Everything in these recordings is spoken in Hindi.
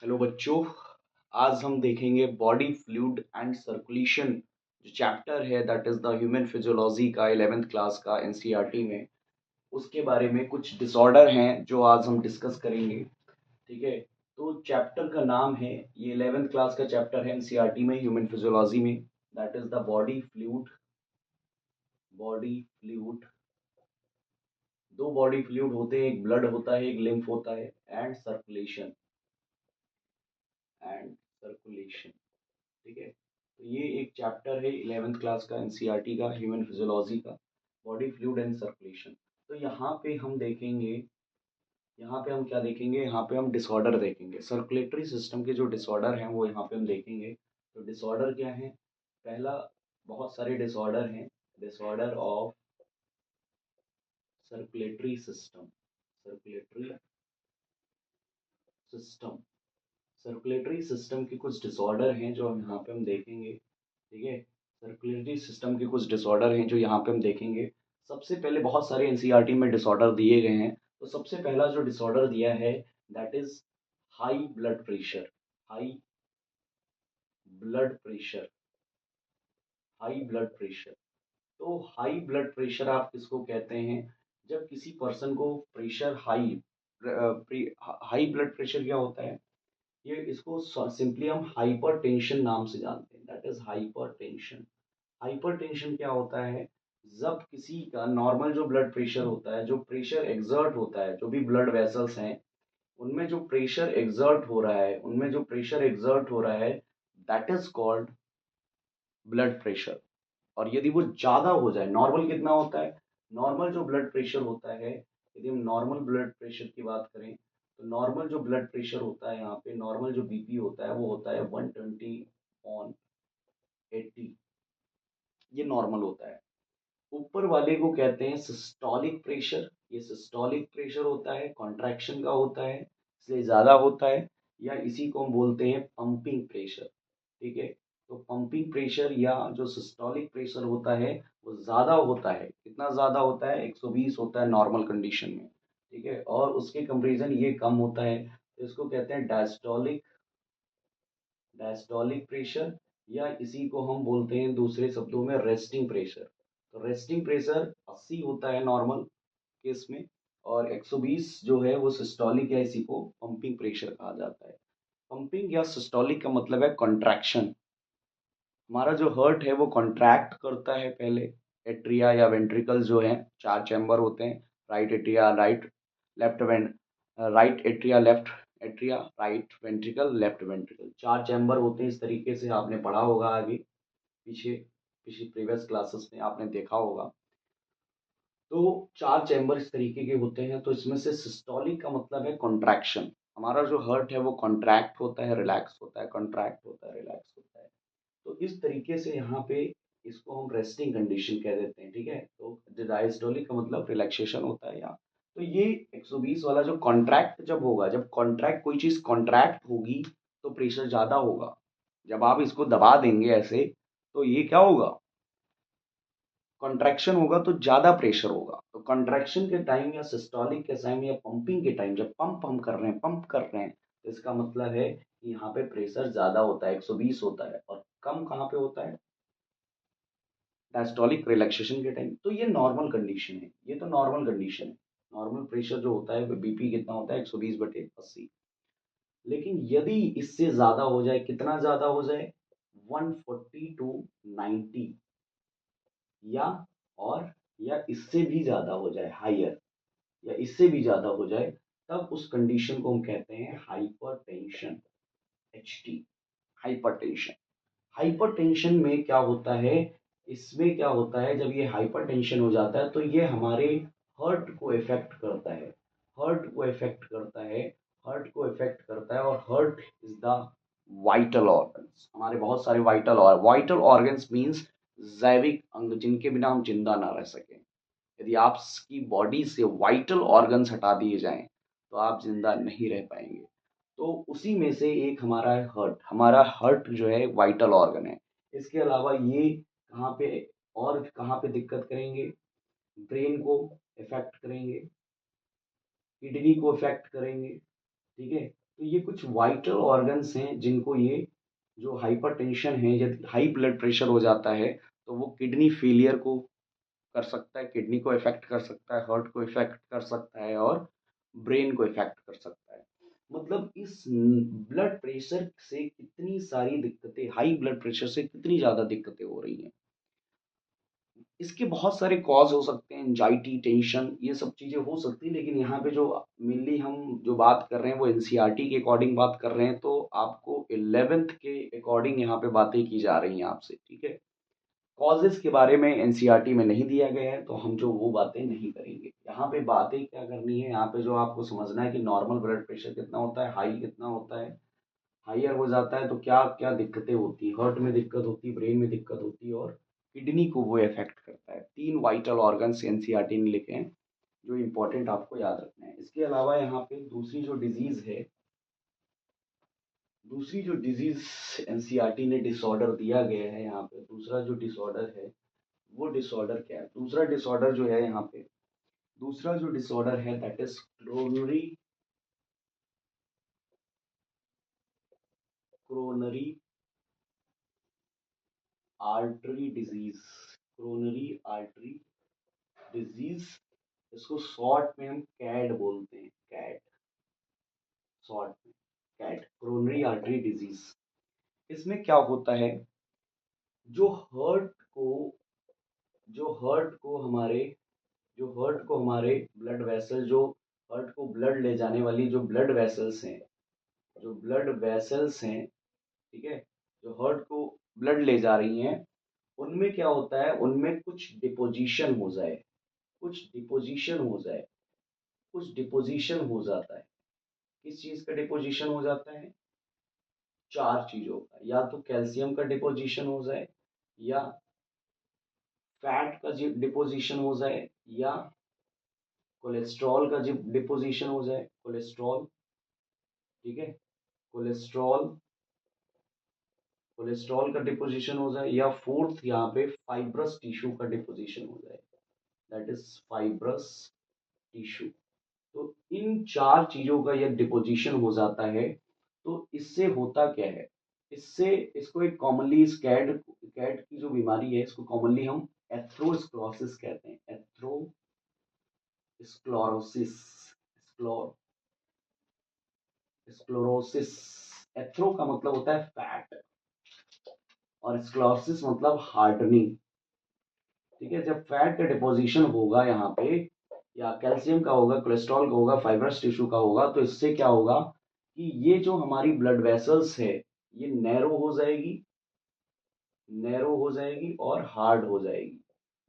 हेलो बच्चों। आज हम देखेंगे बॉडी फ्लूइड एंड सर्कुलेशन जो चैप्टर है that is the human physiology का 11th क्लास का एनसीईआरटी में। उसके बारे में कुछ डिसऑर्डर हैं जो आज हम डिस्कस करेंगे। ठीक है। तो चैप्टर का नाम है, ये 11th क्लास का चैप्टर है एनसीईआरटी में ह्यूमन फिजियोलॉजी में, that is the body fluid. Body fluid, दो बॉडी फ्लूइड होते हैं, एक ब्लड होता है एक लिम्फ होता है, एंड सर्कुलेशन। And circulation. ठीक है। तो ये एक चैप्टर है 11th क्लास का एनसीईआरटी का ह्यूमन फिजियोलॉजी का, बॉडी फ्लूइड एंड सर्कुलेशन। तो यहाँ पे हम देखेंगे, यहाँ पे हम क्या देखेंगे, यहाँ पे हम डिसऑर्डर देखेंगे, सर्कुलेटरी सिस्टम के जो डिसऑर्डर हैं वो यहाँ पे हम देखेंगे। तो डिसऑर्डर क्या है? पहला, बहुत सारे डिसऑर्डर हैं। Disorder of circulatory system. Circulatory system. Circulatory system के कुछ डिसऑर्डर हैं जो हम यहाँ पे हम देखेंगे। ठीक है। सर्कुलेटरी सिस्टम के कुछ डिसऑर्डर हैं जो यहाँ पे हम देखेंगे। सबसे पहले, बहुत सारे एनसीईआरटी में डिसऑर्डर दिए गए हैं, तो सबसे पहला जो डिसऑर्डर दिया है that is high blood pressure. High blood pressure. High blood pressure. तो हाई ब्लड प्रेशर आप किसको कहते हैं? जब किसी पर्सन को pressure high, high blood pressure क्या होता है? ये इसको सिंपली हम हाइपर टेंशन नाम से जानते हैं, that is hyper tension. Hyper tension क्या होता है? जब किसी का नॉर्मल जो ब्लड प्रेशर होता है, जो प्रेशर एग्जर्ट होता है, जो भी ब्लड वेसल्स हैं उनमें जो प्रेशर एग्जर्ट हो रहा है, उनमें जो प्रेशर एग्जर्ट हो रहा है that is called blood pressure. और यदि वो ज़्यादा हो जाए, नॉर्मल कितना होता है? नॉर्मल जो ब्लड प्रेशर होता है, यदि हम नॉर्मल ब्लड प्रेशर की बात करें, तो नॉर्मल जो ब्लड प्रेशर होता है, यहाँ पे नॉर्मल जो बीपी होता है वो होता है 120/80। ये नॉर्मल होता है। ऊपर वाले को कहते हैं सिस्टोलिक प्रेशर। ये सिस्टोलिक प्रेशर होता है, कॉन्ट्रैक्शन का होता है, इसलिए ज़्यादा होता है। या इसी को हम बोलते हैं पंपिंग प्रेशर। ठीक है। तो पंपिंग प्रेशर या जो सिस्टोलिक प्रेशर होता है वो ज़्यादा होता है। कितना ज़्यादा होता है? 120 होता है नॉर्मल कंडीशन में। ठीक है। और उसके कंपेरिजन ये कम होता है, तो इसको कहते हैं डायस्टोलिक। डायस्टोलिक प्रेशर, या इसी को हम बोलते हैं दूसरे शब्दों में रेस्टिंग प्रेशर। तो रेस्टिंग प्रेशर 80 होता है नॉर्मल केस में, और 120 जो है वो सिस्टोलिक, या इसी को पंपिंग प्रेशर कहा जाता है। पंपिंग या सिस्टोलिक का मतलब है कॉन्ट्रैक्शन। हमारा जो हार्ट है वो कॉन्ट्रैक्ट करता है पहले। एट्रिया या वेंट्रिकल जो है, चार चैम्बर होते हैं। Right atria, left went right atria, left atria, right ventricle, left ventricle, चार चैम्बर होते हैं। इस तरीके से आपने पढ़ा होगा आगे पीछे, पिछली प्रीवियस क्लासेस में आपने देखा होगा। तो चार चैम्बर इस तरीके के होते हैं। तो इसमें से सिस्टोलिक का मतलब है कॉन्ट्रैक्शन। हमारा जो हार्ट है वो कॉन्ट्रैक्ट होता है, रिलैक्स होता है, कॉन्ट्रैक्ट होता है, रिलैक्स होता है। तो इस तरीके से यहाँ पे इसको हम रेस्टिंग कंडीशन कह देते हैं। ठीक है। तो डायस्टोलिक का मतलब रिलैक्सेशन होता है यहाँ। तो ये 120 वाला जो कॉन्ट्रैक्ट जब होगा, जब कॉन्ट्रैक्ट, कोई चीज़ कॉन्ट्रैक्ट होगी तो प्रेशर ज़्यादा होगा। जब आप इसको दबा देंगे ऐसे, तो ये क्या होगा? कॉन्ट्रैक्शन होगा तो ज़्यादा प्रेशर होगा। तो कॉन्ट्रैक्शन के टाइम या सिस्टोलिक के टाइम या पंपिंग के टाइम, जब पंप हम कर रहे हैं, पंप कर रहे हैं, तो इसका मतलब है कि यहाँ पे प्रेशर ज़्यादा होता है, 120 होता है। और कम कहाँ पे होता है? डायस्टोलिक रिलैक्सेशन के टाइम। तो ये नॉर्मल कंडीशन है, ये तो नॉर्मल कंडीशन है। नॉर्मल प्रेशर जो होता है, बीपी कितना होता है? 120/80। लेकिन यदि इससे ज़्यादा हो जाए, कितना ज़्यादा हो जाए? 140/90, या और या इससे भी ज़्यादा हो जाए, हायर, या इससे भी ज़्यादा हो जाए, तब उस कंडीशन को हम कहते हैं हाइपरटेंशन। HT, hypertension. हाइपरटेंशन में क्या होता है? इसमें क्या होता है, जब ये हाइपरटेंशन हो जाता है तो ये हमारे हार्ट को इफेक्ट करता है। हार्ट को इफेक्ट करता है। हार्ट को इफेक्ट करता है, और heart is the vital organs. हमारे बहुत सारे वाइटल ऑर्गन्स मीन्स जैविक अंग, जिनके बिना हम जिंदा ना रह सकें। यदि आपकी बॉडी से वाइटल ऑर्गन्स हटा दिए जाएं तो आप जिंदा नहीं रह पाएंगे। तो उसी में से एक हमारा है हार्ट। हमारा हार्ट जो है वाइटल ऑर्गन है। इसके अलावा ये कहाँ पे, और कहाँ पे दिक्कत करेंगे? ब्रेन को इफेक्ट करेंगे, किडनी को इफेक्ट करेंगे। ठीक है। तो ये कुछ वाइटल ऑर्गन्स हैं जिनको ये जो हाइपरटेंशन है, यदि हाई ब्लड प्रेशर हो जाता है तो वो किडनी फेलियर को कर सकता है, किडनी को इफेक्ट कर सकता है, हार्ट को इफेक्ट कर सकता है और ब्रेन को इफेक्ट कर सकता है। मतलब इस ब्लड प्रेशर से कितनी सारी दिक्कतें, हाई ब्लड प्रेशर से कितनी ज़्यादा दिक्कतें हो रही हैं। इसके बहुत सारे कॉज हो सकते हैं, एंजाइटी, टेंशन, ये सब चीज़ें हो सकती हैं, लेकिन यहाँ पे जो मेनली हम जो बात कर रहे हैं वो एनसीईआरटी के अकॉर्डिंग बात कर रहे हैं, तो आपको 11th के अकॉर्डिंग यहाँ पे बातें की जा रही हैं आपसे, ठीक है। कॉजेस के बारे में एनसीईआरटी में नहीं दिया गया है, तो हम जो वो बातें नहीं करेंगे। यहाँ पे बातें क्या करनी है, यहाँ पे जो आपको समझना है कि नॉर्मल ब्लड प्रेशर कितना होता है, हाई कितना होता है। हाइयर हो जाता है तो क्या क्या दिक्कतें होती है, हार्ट में दिक्कत होती है, ब्रेन में दिक्कत होती है और किडनी को वो इफेक्ट करता है। 3 वाइटल ऑर्गन्स एनसीईआरटी ने लिखे हैं जो इम्पोर्टेंट आपको याद रखना है। इसके अलावा यहाँ पे दूसरी जो डिजीज एनसीईआरटी ने डिसऑर्डर दिया गया है, यहाँ पे दूसरा जो डिसऑर्डर है वो डिसऑर्डर क्या है। दूसरा जो डिसऑर्डर है that is coronary artery disease. Coronary artery disease, इसको शॉर्ट में हम कैड बोलते हैं, कैड, शॉर्ट में कैड, क्रोनरी आर्टरी डिजीज। इसमें क्या होता है, जो हर्ट को जो हर्ट को हमारे जो हर्ट को हमारे ब्लड वेसल, जो हर्ट को ब्लड ले जाने वाली जो ब्लड वेसल्स हैं, ठीक है, जो हर्ट को ब्लड ले जा रही हैं, उनमें क्या होता है, उनमें कुछ डिपोजिशन हो जाता है। किस चीज का डिपोजिशन हो जाता है, 4 चीजों का, या तो कैल्शियम का डिपोजिशन हो जाए, या फैट का डिपोजिशन हो जाए, या कोलेस्ट्रॉल का डिपोजिशन हो जाए, कोलेस्ट्रॉल, ठीक है, कोलेस्ट्रॉल कोलेस्ट्रॉल का डिपोजिशन हो जाए, या फोर्थ यहाँ पे फाइब्रस टिश्यू का डिपोजिशन हो जाए, दैट इज फाइब्रस टिश्यू। तो इन 4 चीजों का यह डिपोजिशन हो जाता है। तो इससे होता क्या है, इससे इसको एक कॉमनली इस कैड कैड की जो बीमारी है इसको कॉमनली हम एथ्रोस्क्लोरोसिस कहते हैं, एथ्रोस्क्लोरोसिस, स्क्लोरोसिस। एथ्रो का मतलब होता है फैट और स्क्लोरोसिस मतलब हार्डनिंग, ठीक है। जब फैट का डिपोजिशन होगा यहाँ पे, या कैल्शियम का होगा, कोलेस्ट्रॉल का होगा, फाइब्रस टिश्यू का होगा, तो इससे क्या होगा कि ये जो हमारी ब्लड वेसल्स है ये नैरो हो जाएगी और हार्ड हो जाएगी।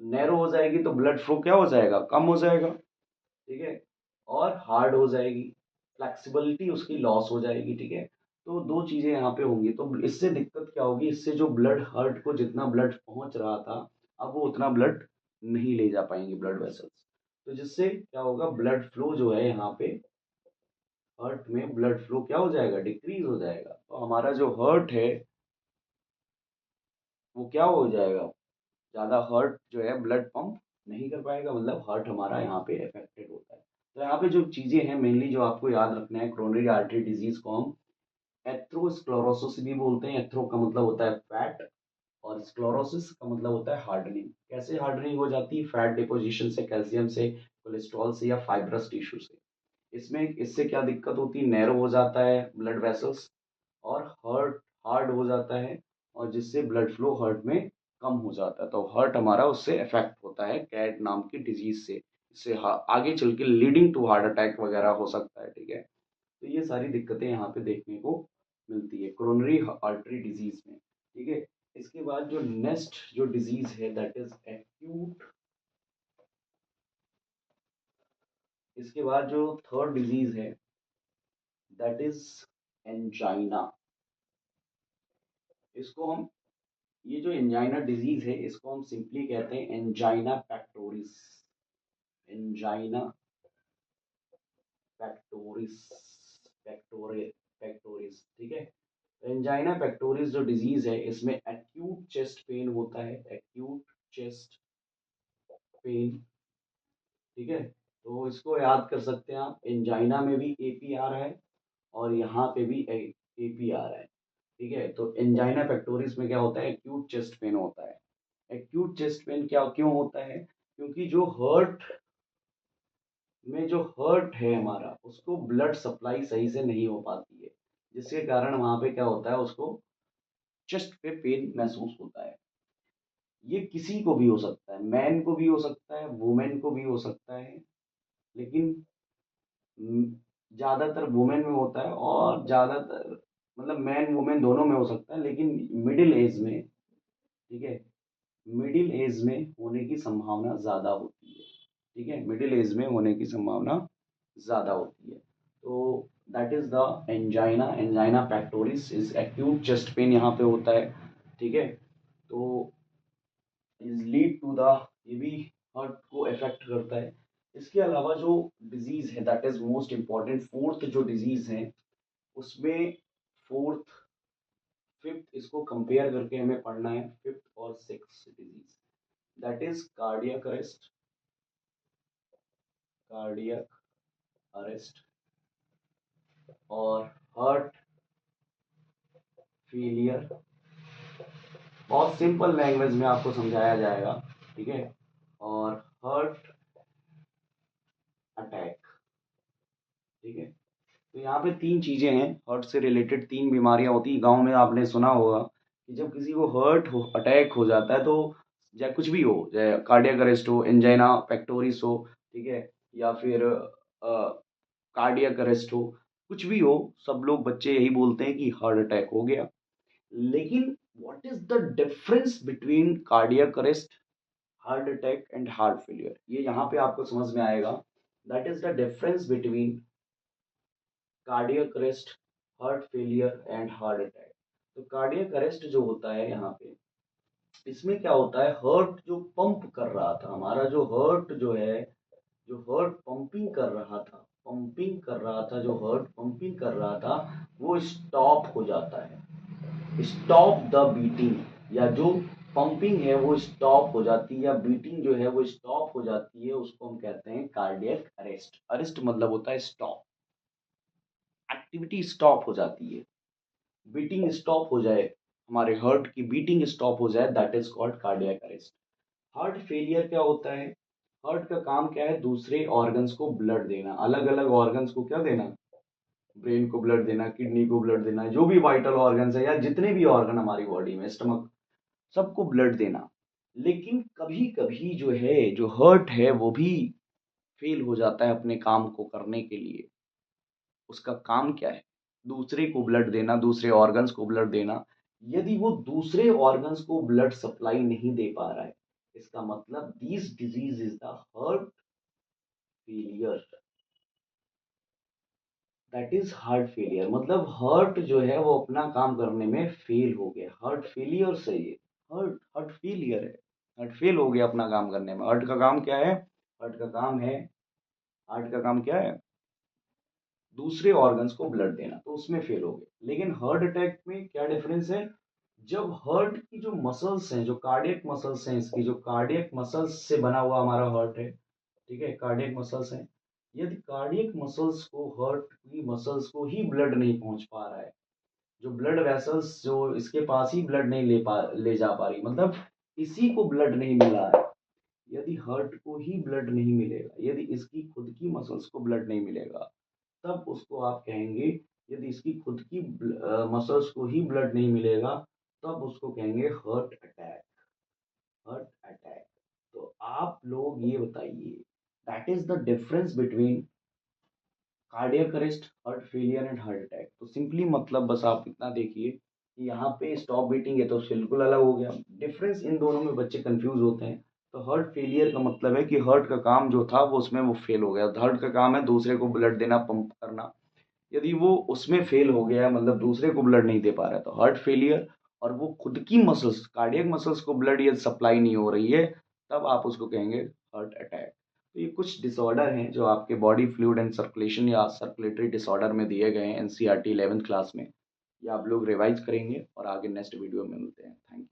नैरो हो जाएगी तो ब्लड फ्लो क्या हो जाएगा, कम हो जाएगा, ठीक है, और हार्ड हो जाएगी, फ्लेक्सिबिलिटी उसकी लॉस हो जाएगी, ठीक है। तो 2 चीजें यहाँ पे होंगी, तो इससे दिक्कत क्या होगी, इससे जो ब्लड हार्ट को जितना ब्लड पहुंच रहा था अब वो उतना ब्लड नहीं ले जा पाएंगे ब्लड वेसल्स। तो जिससे क्या होगा, ब्लड फ्लो जो है यहाँ पे हार्ट में ब्लड फ्लो क्या हो जाएगा, डिक्रीज हो जाएगा। तो हमारा जो हार्ट है वो क्या हो जाएगा, ज़्यादा हार्ट जो है ब्लड पंप नहीं कर पाएगा, मतलब हार्ट हमारा यहाँ पे अफेक्टेड होता है। तो यहाँ पे जो चीज़ें हैं मेनली जो आपको याद रखना है, क्रोनरी आर्टरी डिजीज को हम एथ्रोस्क्लेरोसिस भी बोलते हैं। एथ्रो का मतलब होता है फैट और स्क्लेरोसिस का मतलब होता है हार्डनिंग। कैसे हार्डनिंग हो जाती है, फैट डिपोजिशन से, कैल्शियम से, कोलेस्ट्रॉल से या फाइब्रस टिश्यू से। इसमें इससे क्या दिक्कत होती है, नैरो हो जाता है ब्लड वेसल्स और हार्ट हार्ड हो जाता है, और जिससे ब्लड फ्लो हार्ट में कम हो जाता है, तो हार्ट हमारा उससे अफेक्ट होता है कैट नाम की डिजीज से। इससे आगे चल के लीडिंग टू हार्ट अटैक वगैरह हो सकता है, ठीक है। तो ये सारी दिक्कतें यहाँ पे देखने को मिलती है क्रोनरी आर्टरी डिजीज में, ठीक है। इसके बाद जो नेक्स्ट जो डिजीज है दैट इज एक्यूट, इसके बाद जो थर्ड डिजीज है दैट इज एंजाइना। इसको हम ये जो एंजाइना डिजीज है इसको हम सिंपली कहते हैं angina pectoris, angina pectoris, pectore pectoris, ठीक है। एंजाइना पैक्टोरिस जो डिजीज है इसमें एक्यूट चेस्ट पेन होता है, एक्यूट चेस्ट पेन, ठीक है। तो इसको याद कर सकते हैं आप, एंजाइना में भी एपी आ रहा है और यहाँ पे भी एपी आ रहा है। ठीक है, तो एंजाइना पेक्टोरिस में क्या होता है, एक्यूट चेस्ट पेन होता है। एक्यूट चेस्ट पेन क्या क्यों होता है, क्योंकि जो हर्ट है हमारा, उसको ब्लड सप्लाई सही से नहीं हो पाती है, जिसके कारण वहां पे क्या होता है, उसको चेस्ट पे पेन महसूस होता है। ये किसी को भी हो सकता है, मैन को भी हो सकता है, वुमेन को भी हो सकता है, लेकिन ज्यादातर वुमेन में होता है, और ज्यादातर मतलब मैन वुमेन दोनों में हो सकता है, लेकिन मिडिल एज में, ठीक है, मिडिल एज में होने की संभावना ज्यादा होती है। ठीक है, मिडिल एज में होने की संभावना ज़्यादा होती है। तो that is the angina, angina pectoris is acute chest pain यहाँ पे होता है। ठीक है, तो इज लीड टू द, ये भी हार्ट को इफेक्ट करता है। इसके अलावा जो डिजीज है, that is most important, fourth जो डिजीज है उसमें, फोर्थ फिफ्थ इसको कंपेयर करके हमें पढ़ना है, फिफ्थ और six disease, that is cardiac arrest, cardiac arrest और हार्ट फेलियर। बहुत सिंपल लैंग्वेज में आपको समझाया जाएगा। ठीक है, और हार्ट अटैक। ठीक है, तो यहाँ पे तीन चीजें हैं, हार्ट से रिलेटेड तीन बीमारियां होती हैं। गांव में आपने सुना होगा कि जब किसी को अटैक हो जाता है, तो चाहे कुछ भी हो, चाहे कार्डियक अरेस्ट हो, एंजाइना पेक्टोरिस हो, ठीक है, या फिर कार्डियक अरेस्ट हो, कुछ भी हो, सब लोग बच्चे यही बोलते हैं कि हार्ट अटैक हो गया। लेकिन what is the difference between cardiac arrest, heart attack and heart failure, ये यहाँ पे आपको समझ में आएगा। That is the difference between cardiac arrest, heart failure and heart attack. तो कार्डियक अरेस्ट जो होता है यहाँ पे, इसमें क्या होता है, हार्ट जो पंप कर रहा था, हमारा जो हार्ट जो है, जो हार्ट पंपिंग कर रहा था, जो हार्ट पंपिंग कर रहा था, वो स्टॉप हो जाता है, स्टॉप द बीटिंग, या जो पंपिंग है वो स्टॉप हो जाती है, या बीटिंग जो है वो स्टॉप हो जाती है, उसको हम कहते हैं कार्डियक अरेस्ट। अरेस्ट मतलब होता है स्टॉप, एक्टिविटी स्टॉप हो जाती है, बीटिंग स्टॉप हो जाए, हमारे हार्ट की बीटिंग स्टॉप हो जाए, that is called cardiac arrest. Heart failure क्या होता है, हार्ट का काम क्या है, दूसरे ऑर्गन्स को ब्लड देना, अलग अलग ऑर्गन्स को क्या देना, ब्रेन को ब्लड देना, किडनी को ब्लड देना, जो भी वाइटल ऑर्गन्स है या जितने भी ऑर्गन हमारी बॉडी में, स्टमक, सबको ब्लड देना। लेकिन कभी कभी जो है, जो हर्ट है, वो भी फेल हो जाता है अपने काम को करने के लिए। उसका काम क्या है, दूसरे को ब्लड देना, दूसरे ऑर्गन्स को ब्लड देना। यदि वो दूसरे ऑर्गन्स को ब्लड सप्लाई नहीं दे पा रहा है, इसका मतलब this disease is the heart failure, that is heart failure. मतलब हार्ट जो है वो अपना काम करने में फेल हो गया, हार्ट फेलियर से ये हार्ट हार्ट फेलियर है, हार्ट फेल हो गया अपना काम करने में। हार्ट का काम क्या है, हार्ट का काम है, हार्ट का काम क्या है, दूसरे ऑर्गन्स को ब्लड देना, तो उसमें फेल हो गए। लेकिन हार्ट अटैक में क्या डिफरेंस है, जब हार्ट की जो मसल्स हैं, जो कार्डियक मसल्स हैं, इसकी जो कार्डियक मसल्स से बना हुआ हमारा हार्ट है, ठीक है, कार्डियक मसल्स हैं, यदि कार्डियक मसल्स को, हार्ट की मसल्स को ही ब्लड नहीं पहुंच पा रहा है, जो ब्लड वेसल्स जो इसके पास ही ब्लड नहीं ले जा पा रही, मतलब इसी को ब्लड नहीं मिल रहा है, यदि हार्ट को ही ब्लड नहीं मिलेगा, यदि इसकी खुद की मसल्स को ब्लड नहीं मिलेगा, तब उसको आप कहेंगे, यदि इसकी खुद की मसल्स को ही ब्लड नहीं मिलेगा, तब उसको कहेंगे हार्ट अटैक, हार्ट अटैक। तो आप लोग ये बताइए, that is the difference between cardiac arrest, heart failure and heart attack. तो सिंपली मतलब बस आप इतना देखिए कि यहाँ पे स्टॉप बीटिंग है तो बिल्कुल अलग हो गया, डिफरेंस इन दोनों में बच्चे कंफ्यूज होते हैं। तो हार्ट फेलियर का मतलब है कि हार्ट का काम जो था वो उसमें वो फेल हो गया, हार्ट का काम है दूसरे को ब्लड देना, पंप करना, यदि वो उसमें फेल हो गया, मतलब दूसरे को ब्लड नहीं दे पा रहा है, तो हार्ट फेलियर। और वो खुद की मसल्स, कार्डियक मसल्स को ब्लड या सप्लाई नहीं हो रही है, तब आप उसको कहेंगे हार्ट अटैक। तो ये कुछ डिसऑर्डर हैं जो आपके बॉडी फ्लूइड एंड सर्कुलेशन या सर्कुलेटरी डिसऑर्डर में दिए गए हैं एनसीईआरटी 11th क्लास में। ये आप लोग रिवाइज करेंगे और आगे नेक्स्ट वीडियो में मिलते हैं। Thank you.